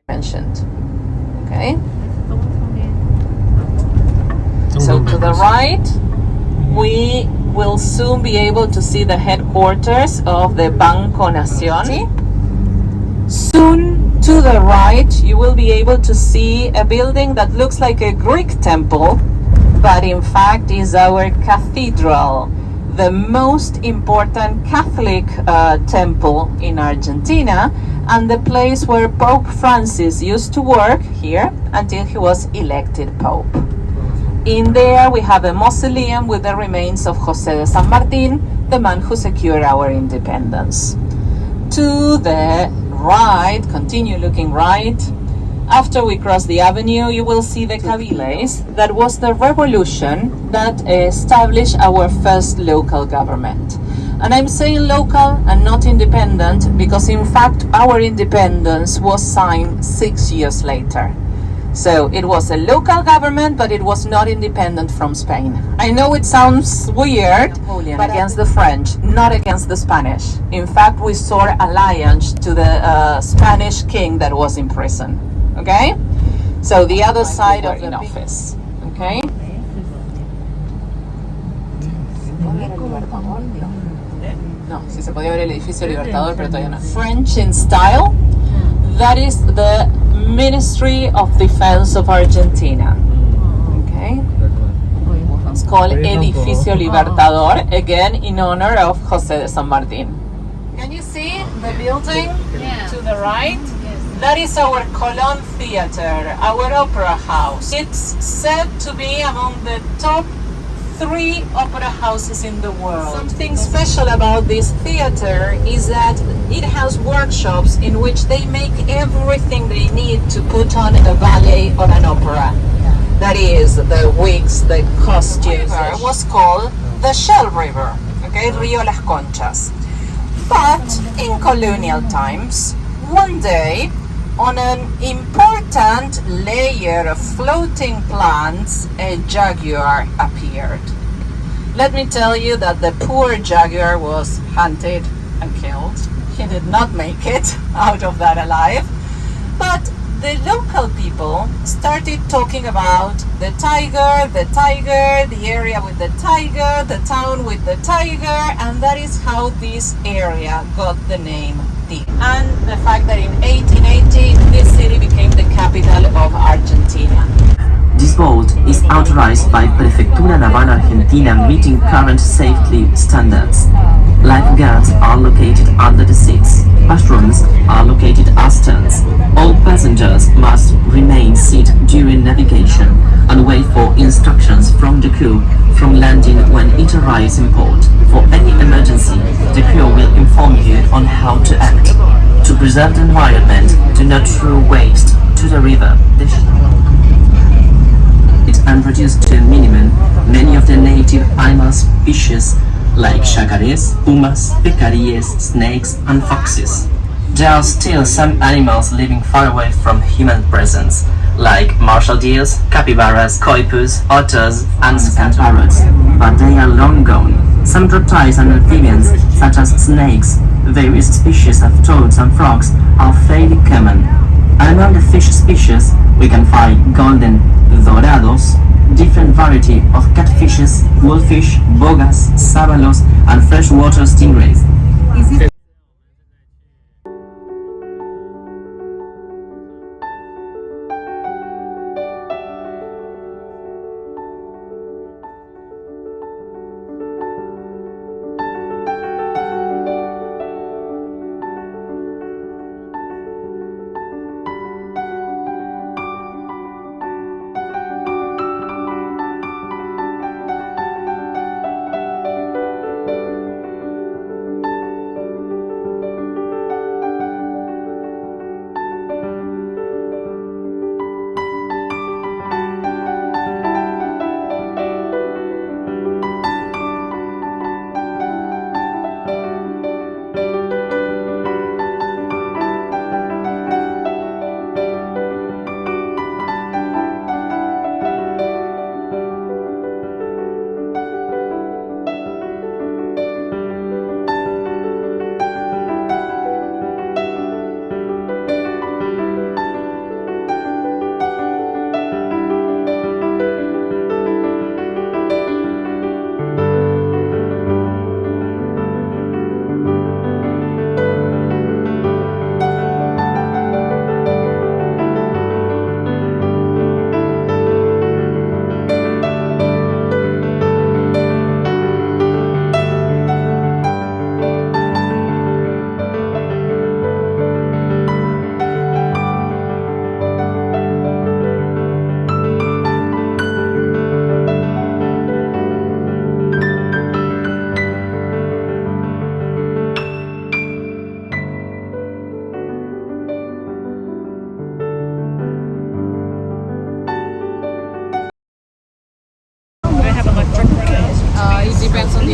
mentioned. Okay. So to the right, we will soon be able to see the headquarters of the Banco Nación. Soon to the right, you will be able to see a building that looks like a Greek temple, but in fact is our cathedral, the most important Catholic temple in Argentina, and the place where Pope Francis used to work here until he was elected Pope. In there we have a mausoleum with the remains of José de San Martín, the man who secured our independence. To the right, continue looking right. After we cross the avenue, you will see the Cabiles. That was the revolution that established our first local government. And I'm saying local and not independent because in fact our independence was signed 6 years later. So it was a local government, but it was not independent from Spain. I know it sounds weird, but against the French, not against the Spanish. In fact, we swore alliance to the Spanish king that was in prison. Okay? So the other side of the office. Okay? No, sí se podía ver el edificio Libertador, pero todavía no. French in style. That is the Ministry of Defense of Argentina. Okay? It's called Edificio Libertador, again in honor of José de San Martín. Can you see the building to the right? That is our Colón Theater, our opera house. It's said to be among the top 3 opera houses in the world. Something special about this theater is that it has workshops in which they make everything they need to put on a ballet or an opera. That is, the wigs, the costumes. It was called the Shell River, okay, Río Las Conchas. But in colonial times, one day, on an important layer of floating plants, a jaguar appeared. Let me tell you that the poor jaguar was hunted and killed. He did not make it out of that alive. But the local people started talking about the tiger, the area with the tiger, the town with the tiger, and that is how this area got the name Tigre. And the fact that in 1880 this city became the capital of Argentina. This boat is authorized by Prefectura Naval Argentina meeting current safety standards. Lifeguards are located under the seats. Patrons are located asterns. All passengers must remain seated during navigation and wait for instructions from the crew from landing when it arrives in port. For any emergency, the crew will inform you on how to act. To preserve the environment, do not throw waste to the river. And reduce to a minimum many of the native animal species like chacares, pumas, pecaríes, snakes and foxes. There are still some animals living far away from human presence, like marshal deers, capybaras, coypus, otters and sand parrots, but they are long gone. Some reptiles and amphibians, such as snakes, various species of toads and frogs, are fairly common. And among the fish species, we can find golden dorados, different variety of catfishes, wolfish, bogas, sabalos, and freshwater stingrays.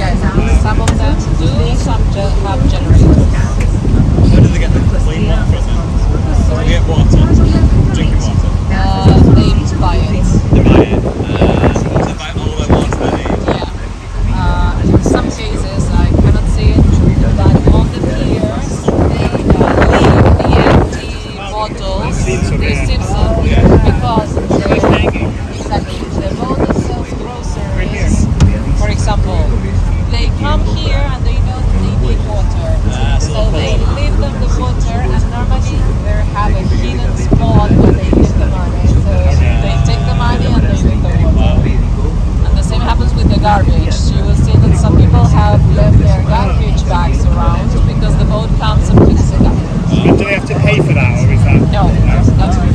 Yes, some of them do, some have generators. Where do they get the clean water from? Do they get water? Drinking water? They buy it. They buy it. So they buy all their water they need. Yeah. In some cases, I cannot see it, but on the piers, they leave the empty bottles. They steal some because exactly the boat that sells groceries, for example, they come here and they know they need water, so they leave them the water, and normally they have a hidden spot where they leave the money. So they take the money and they leave the water. And the same happens with the garbage. You will see that some people have left their garbage bags around because the boat comes and picks it up. And do they have to pay for that, or is that? No, that's free.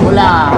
Hola.